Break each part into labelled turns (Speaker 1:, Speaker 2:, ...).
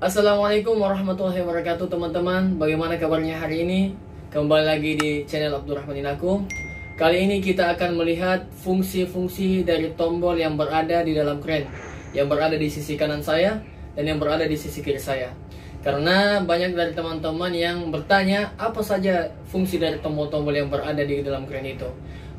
Speaker 1: Assalamualaikum warahmatullahi wabarakatuh teman-teman. Bagaimana kabarnya hari ini? Kembali lagi di channel Abdurrahman Inakum. Kali ini kita akan melihat fungsi-fungsi dari tombol yang berada di dalam kren, yang berada di sisi kanan saya dan yang berada di sisi kiri saya. Karena banyak dari teman-teman yang bertanya apa saja fungsi dari tombol-tombol yang berada di dalam kren itu.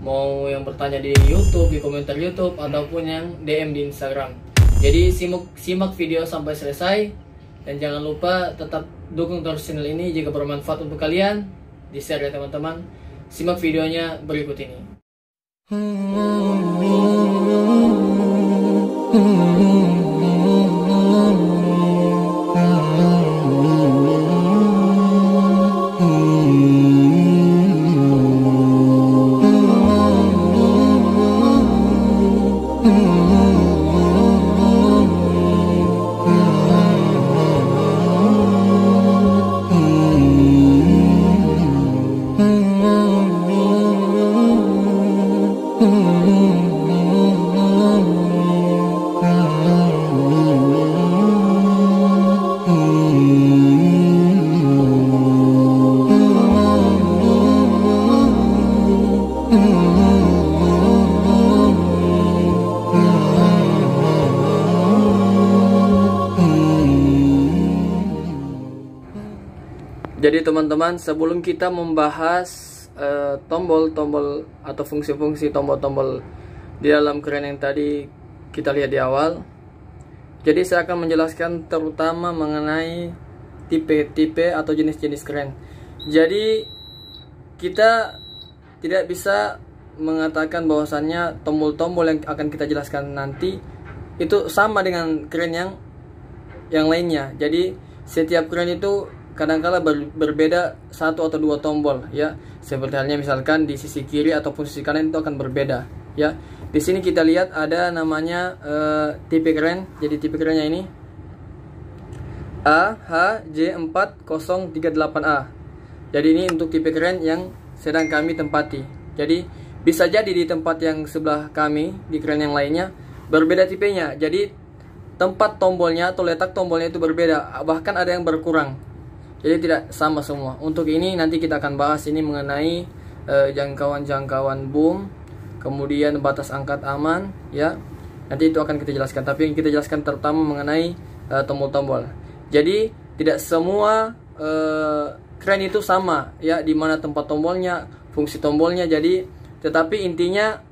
Speaker 1: Mau yang bertanya di YouTube, di komentar YouTube, ataupun yang DM di Instagram. Jadi simak video sampai selesai. Dan jangan lupa tetap dukung terus channel ini jika bermanfaat untuk kalian. Di share ya teman-teman. Simak videonya berikut ini. Jadi teman-teman, sebelum kita membahas tombol-tombol atau fungsi-fungsi tombol-tombol di dalam kren yang tadi kita lihat di awal, jadi saya akan menjelaskan terutama mengenai tipe-tipe atau jenis-jenis kren. Jadi kita tidak bisa mengatakan bahwasannya tombol-tombol yang akan kita jelaskan nanti itu sama dengan kren yang lainnya. Jadi setiap kren itu kadang-kala berbeda satu atau dua tombol, ya. Seperti halnya misalkan di sisi kiri ataupun sisi kanan itu akan berbeda, ya. Di sini kita lihat ada namanya tipe kren. Jadi tipe krennya ini AHJ4038A. Jadi ini untuk tipe kren yang sedang kami tempati. Jadi bisa jadi di tempat yang sebelah kami di kren yang lainnya berbeda tipenya. Jadi tempat tombolnya atau letak tombolnya itu berbeda, bahkan ada yang berkurang. Jadi tidak sama semua. Untuk ini nanti kita akan bahas ini mengenai jangkauan-jangkauan boom, kemudian batas angkat aman, ya. Nanti itu akan kita jelaskan. Tapi yang kita jelaskan terutama mengenai tombol-tombol. Jadi tidak semua kren itu sama, ya, di mana tempat tombolnya, fungsi tombolnya. Jadi tetapi intinya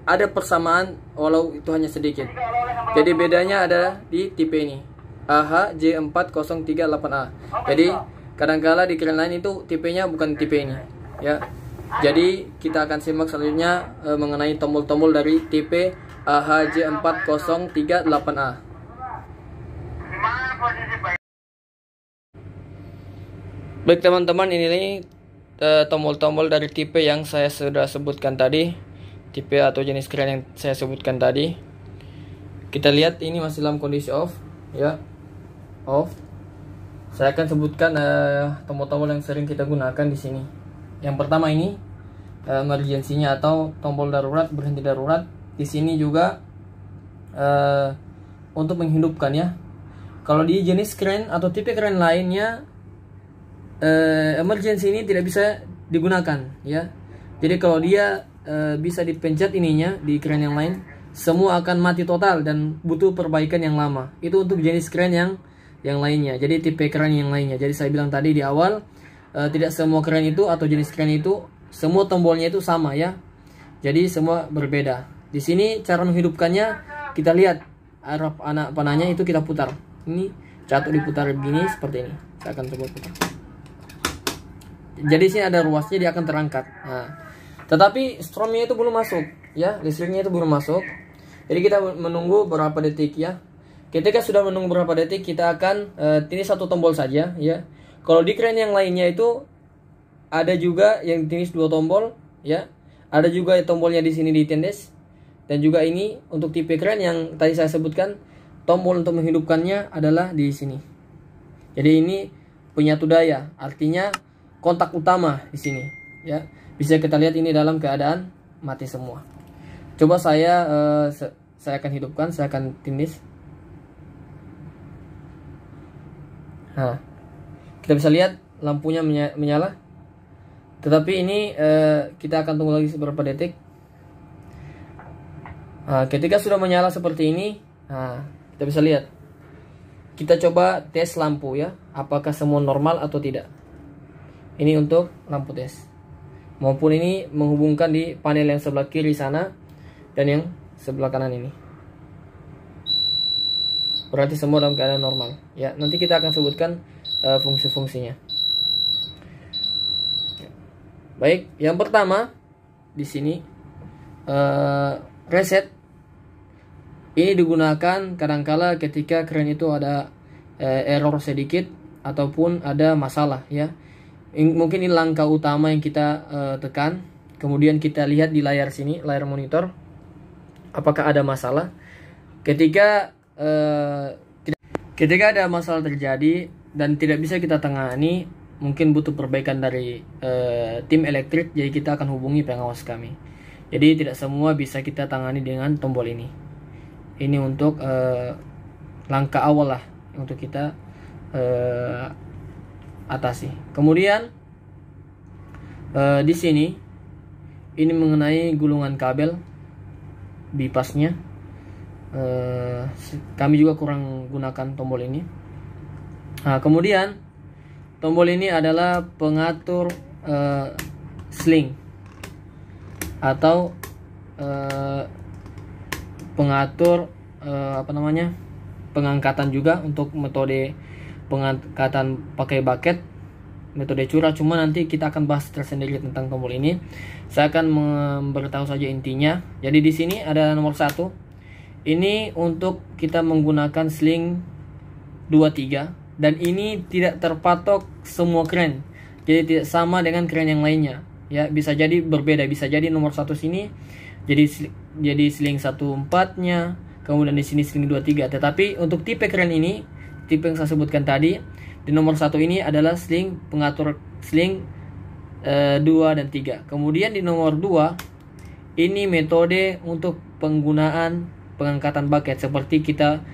Speaker 1: ada persamaan walau itu hanya sedikit. Jadi bedanya ada di tipe ini. AHJ4038A. Jadi kadangkala di kren lain itu tipenya bukan tipe ini, ya. Jadi kita akan simak selanjutnya mengenai tombol-tombol dari tipe AHJ4038A. Baik teman-teman, ini tombol-tombol dari tipe yang saya sudah sebutkan tadi, tipe atau jenis kren yang saya sebutkan tadi. Kita lihat ini masih dalam kondisi off, ya. Off. Saya akan sebutkan tombol-tombol yang sering kita gunakan di sini. Yang pertama ini emergency-nya atau tombol darurat, berhenti darurat. Di sini juga untuk menghidupkan, ya. Kalau di jenis kren atau tipe kren lainnya emergency ini tidak bisa digunakan, ya. Jadi kalau dia bisa dipencet ininya di kren yang lain, semua akan mati total dan butuh perbaikan yang lama. Itu untuk jenis kren yang lainnya. Jadi tipe kren yang lainnya. Jadi saya bilang tadi di awal, tidak semua kren itu atau jenis kren itu semua tombolnya itu sama, ya. Jadi semua berbeda. Di sini cara menghidupkannya kita lihat arah anak panahnya itu kita putar. Ini catu diputar begini seperti ini. Saya akan coba putar. Jadi sini ada ruasnya, dia akan terangkat. Nah, tetapi stromnya itu belum masuk, ya. Listriknya itu belum masuk. Jadi kita menunggu berapa detik, ya. Ketika sudah menunggu beberapa detik, kita akan ini satu tombol saja, ya. Kalau di kren yang lainnya itu ada juga yang jenis dua tombol, ya. Ada juga tombolnya di sini ditindes. Dan juga ini untuk tipe kren yang tadi saya sebutkan, tombol untuk menghidupkannya adalah di sini. Jadi ini penyatu daya, artinya kontak utama di sini, ya. Bisa kita lihat ini dalam keadaan mati semua. Coba saya akan hidupkan, saya akan tindis. Nah, kita bisa lihat lampunya menyala. Tetapi ini kita akan tunggu lagi beberapa detik. Nah, ketika sudah menyala seperti ini, nah, kita bisa lihat. Kita coba tes lampu ya, apakah semua normal atau tidak. Ini untuk lampu tes. Maupun ini menghubungkan di panel yang sebelah kiri sana dan yang sebelah kanan ini. Berarti semua dalam keadaan normal. Ya, nanti kita akan sebutkan fungsi-fungsinya. Baik, yang pertama di sini reset. Ini digunakan kadangkala ketika kren itu ada error sedikit ataupun ada masalah ya. Mungkin ini langkah utama yang kita tekan. Kemudian kita lihat di layar sini, layar monitor, apakah ada masalah. Ketika ada masalah terjadi dan tidak bisa kita tangani, mungkin butuh perbaikan dari tim elektrik, jadi kita akan hubungi pengawas kami. Jadi tidak semua bisa kita tangani dengan tombol ini. Ini untuk langkah awal lah untuk kita atasi. Kemudian di sini ini mengenai gulungan kabel bipasnya. Kami juga kurang gunakan tombol ini. Nah, kemudian tombol ini adalah pengatur sling atau pengatur pengangkatan juga untuk metode pengangkatan pakai bucket, metode curah. Cuma nanti kita akan bahas tersendiri tentang tombol ini. Saya akan memberitahu saja intinya. Jadi di sini ada nomor 1. Ini untuk kita menggunakan sling 23 dan ini tidak terpatok semua kren. Jadi tidak sama dengan kren yang lainnya. Ya, bisa jadi berbeda. Bisa jadi nomor 1 sini jadi sling 14-nya, kemudian di sini sling 23. Tetapi untuk tipe kren ini, tipe yang saya sebutkan tadi, di nomor 1 ini adalah sling pengatur sling 2 dan 3. Kemudian di nomor 2 ini metode untuk penggunaan pengangkatan bucket, seperti kita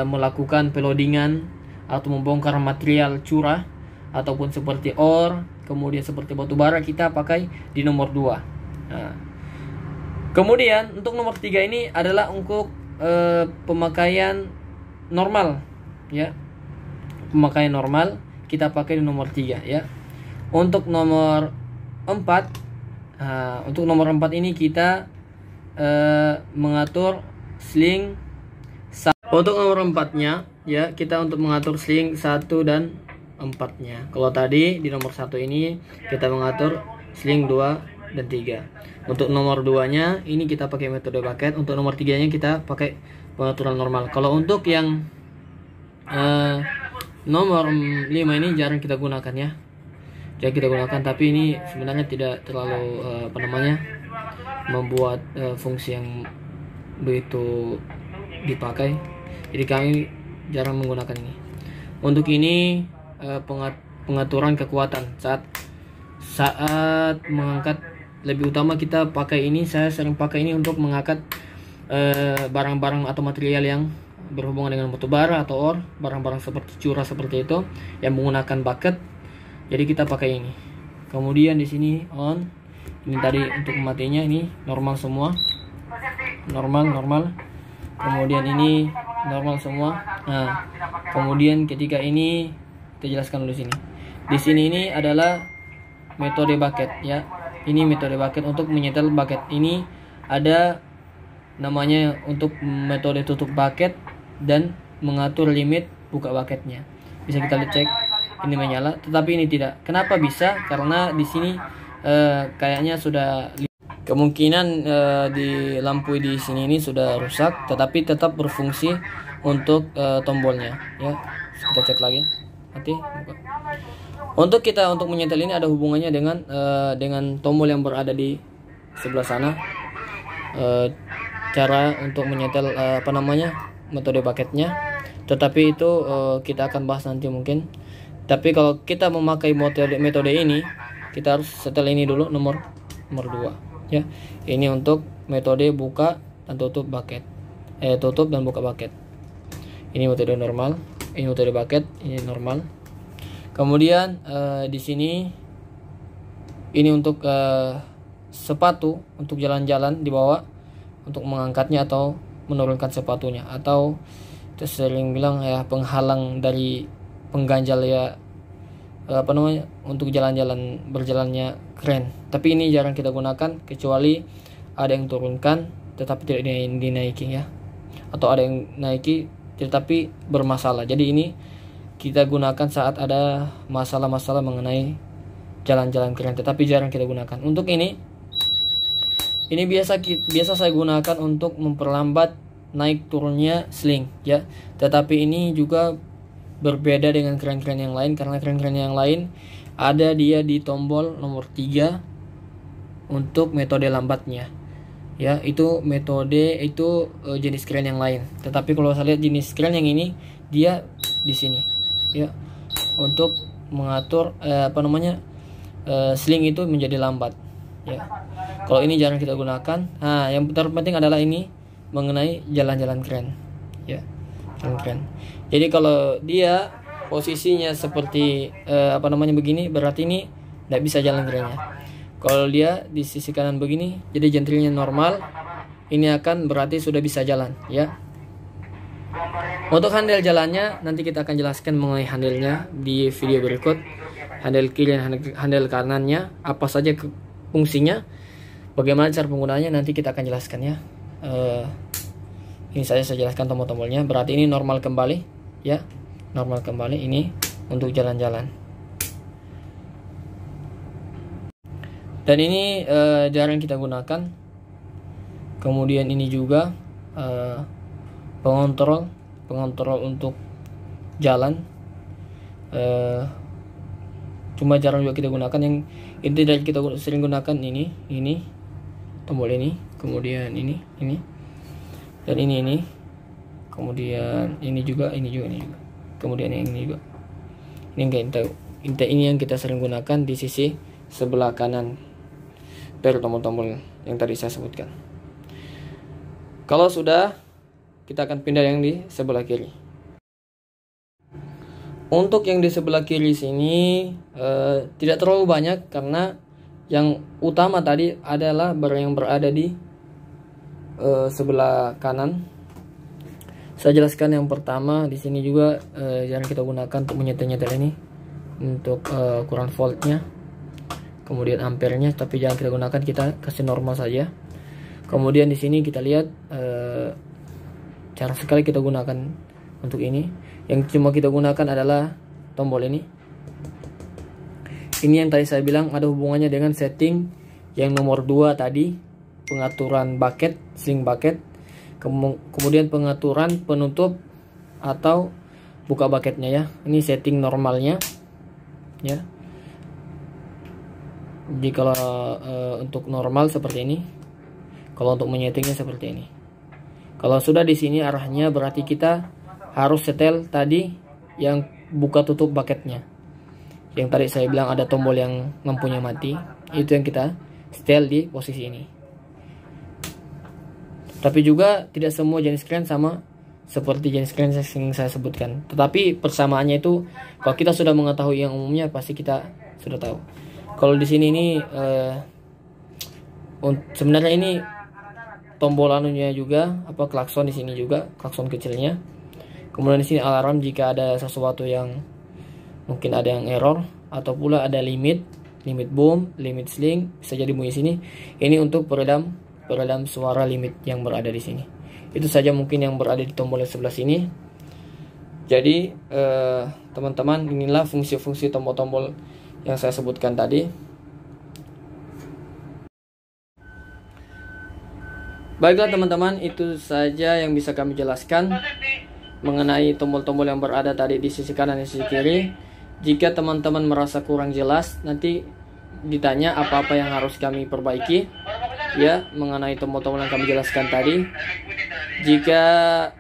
Speaker 1: melakukan pelodingan atau membongkar material curah ataupun seperti ore, kemudian seperti batu bara, kita pakai di nomor 2. Nah, kemudian untuk nomor 3 ini adalah untuk pemakaian normal ya. Pemakaian normal kita pakai di nomor 3 ya. Untuk nomor 4 ini kita mengatur sling. Untuk nomor 4-nya ya, kita untuk mengatur sling 1 dan 4-nya. Kalau tadi di nomor 1 ini kita mengatur sling 2 dan 3. Untuk nomor 2-nya ini kita pakai metode bucket. Untuk nomor 3-nya kita pakai pengaturan normal. Kalau untuk yang nomor 5 ini jarang kita gunakan ya. Jarang kita gunakan, tapi ini sebenarnya tidak terlalu membuat fungsi yang begitu dipakai. Jadi kami jarang menggunakan ini. Untuk ini pengaturan kekuatan saat mengangkat, lebih utama kita pakai ini. Saya sering pakai ini untuk mengangkat barang-barang atau material yang berhubungan dengan batu bara atau ore, barang-barang seperti curah seperti itu yang menggunakan bucket. Jadi kita pakai ini. Kemudian di sini on. Ini tadi untuk mematinya ini normal semua. Normal. Kemudian ini normal semua. Nah, kemudian ketika ini kita jelaskan dulu sini. Di sini ini adalah metode bucket ya. Ini metode bucket untuk menyetel bucket. Ini ada namanya untuk metode tutup bucket dan mengatur limit buka bucketnya. Bisa kita cek ini menyala, tetapi ini tidak. Kenapa bisa? Karena di sini kayaknya sudah kemungkinan di lampu di sini ini sudah rusak, tetapi tetap berfungsi untuk tombolnya ya. Kita cek lagi nanti buka. Untuk menyetel ini ada hubungannya dengan tombol yang berada di sebelah sana. Cara untuk menyetel metode bucketnya, tetapi itu kita akan bahas nanti mungkin. Tapi kalau kita memakai metode ini, kita harus setel ini dulu nomor 2 ya. Ini untuk metode buka dan tutup bucket, tutup dan buka bucket. Ini metode normal. Ini metode bucket, ini normal. Kemudian di sini ini untuk sepatu untuk jalan-jalan di bawah, untuk mengangkatnya atau menurunkan sepatunya, atau kita sering bilang ya penghalang dari pengganjal ya, apa namanya, untuk jalan-jalan berjalannya kren. Tapi ini jarang kita gunakan kecuali ada yang turunkan tetapi tidak dinaiki ya, atau ada yang naiki tetapi bermasalah. Jadi ini kita gunakan saat ada masalah-masalah mengenai jalan-jalan keren, tetapi jarang kita gunakan. Untuk ini biasa saya gunakan untuk memperlambat naik turunnya sling ya. Tetapi ini juga berbeda dengan keren-keren yang lain, karena keren-keren yang lain ada dia di tombol nomor 3 untuk metode lambatnya ya. Itu metode itu jenis keren yang lain. Tetapi kalau saya lihat jenis keren yang ini, dia di sini ya, untuk mengatur sling itu menjadi lambat ya. Kalau ini jarang kita gunakan. Nah, yang terpenting adalah ini mengenai jalan-jalan keren ya, keren. Jadi kalau dia posisinya seperti begini, berarti ini tidak bisa jalan kerennya. Kalau dia di sisi kanan begini, jadi jentrilnya normal, ini akan berarti sudah bisa jalan ya. Untuk handle jalannya nanti kita akan jelaskan mengenai handle-nya di video berikut. Handle kiri dan handle kanannya apa saja fungsinya, bagaimana cara penggunaannya nanti kita akan jelaskan ya. Ini saya jelaskan tombol-tombolnya. Berarti ini normal kembali ya, normal kembali. Ini untuk jalan-jalan. Dan ini jarang kita gunakan. Kemudian ini juga pengontrol untuk jalan, cuma jarang juga kita gunakan. Yang inti dari kita sering gunakan ini tombol ini, kemudian ini dan ini, kemudian ini juga, kemudian ini juga. Ini yang kita sering gunakan di sisi sebelah kanan dari tombol-tombol yang tadi saya sebutkan. Kalau sudah, kita akan pindah yang di sebelah kiri. Untuk yang di sebelah kiri sini tidak terlalu banyak, karena yang utama tadi adalah yang berada di sebelah kanan. Saya jelaskan yang pertama. Di sini juga jarang kita gunakan untuk menyetel ini, untuk ukuran voltnya, kemudian ampernya, tapi jangan kita gunakan, kita kasih normal saja. Kemudian di sini kita lihat jarang sekali kita gunakan untuk ini. Yang cuma kita gunakan adalah tombol ini. Ini yang tadi saya bilang ada hubungannya dengan setting yang nomor 2 tadi, pengaturan bucket, sling bucket, kemudian pengaturan penutup atau buka bucketnya ya. Ini setting normalnya ya. Jadi kalau untuk normal seperti ini, kalau untuk menyetingnya seperti ini. Kalau sudah di sini arahnya, berarti kita harus setel tadi yang buka tutup bucketnya. Yang tadi saya bilang ada tombol yang lampunya mati, itu yang kita setel di posisi ini. Tapi juga tidak semua jenis kren sama seperti jenis kren yang saya sebutkan. Tetapi persamaannya itu, kalau kita sudah mengetahui yang umumnya, pasti kita sudah tahu. Kalau di sini ini sebenarnya ini tombol anunya juga, klakson di sini juga, klakson kecilnya. Kemudian di sini alarm jika ada sesuatu yang mungkin ada yang error, atau pula ada limit boom, limit sling, bisa jadi bunyi sini. Ini untuk peredam suara limit yang berada di sini. Itu saja mungkin yang berada di tombol yang sebelah sini. Jadi teman-teman, inilah fungsi-fungsi tombol-tombol yang saya sebutkan tadi. Baiklah teman-teman, itu saja yang bisa kami jelaskan mengenai tombol-tombol yang berada tadi di sisi kanan dan sisi kiri. Jika teman-teman merasa kurang jelas, nanti ditanya apa-apa yang harus kami perbaiki ya mengenai tombol-tombol yang kami jelaskan tadi. Jika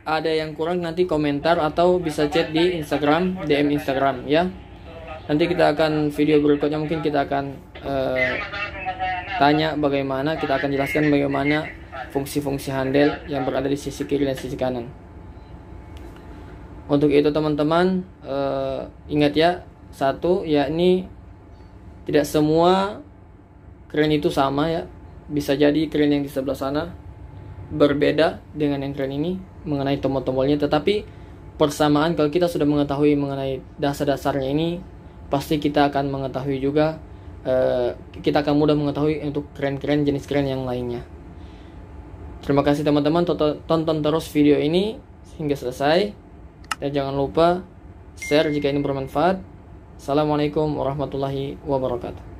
Speaker 1: ada yang kurang, nanti komentar atau bisa chat di Instagram, DM Instagram ya. Nanti kita akan video berikutnya, mungkin kita akan tanya bagaimana, kita akan jelaskan bagaimana fungsi-fungsi handle yang berada di sisi kiri dan sisi kanan. Untuk itu teman-teman, ingat ya, satu yakni tidak semua kren itu sama ya. Bisa jadi kren yang di sebelah sana berbeda dengan yang kren ini mengenai tombol-tombolnya, tetapi persamaan kalau kita sudah mengetahui mengenai dasar-dasarnya ini, pasti kita akan mengetahui juga, kita akan mudah mengetahui untuk kren-kren jenis kren yang lainnya. Terima kasih teman-teman, tonton terus video ini hingga selesai, dan jangan lupa share jika ini bermanfaat. Assalamualaikum warahmatullahi wabarakatuh.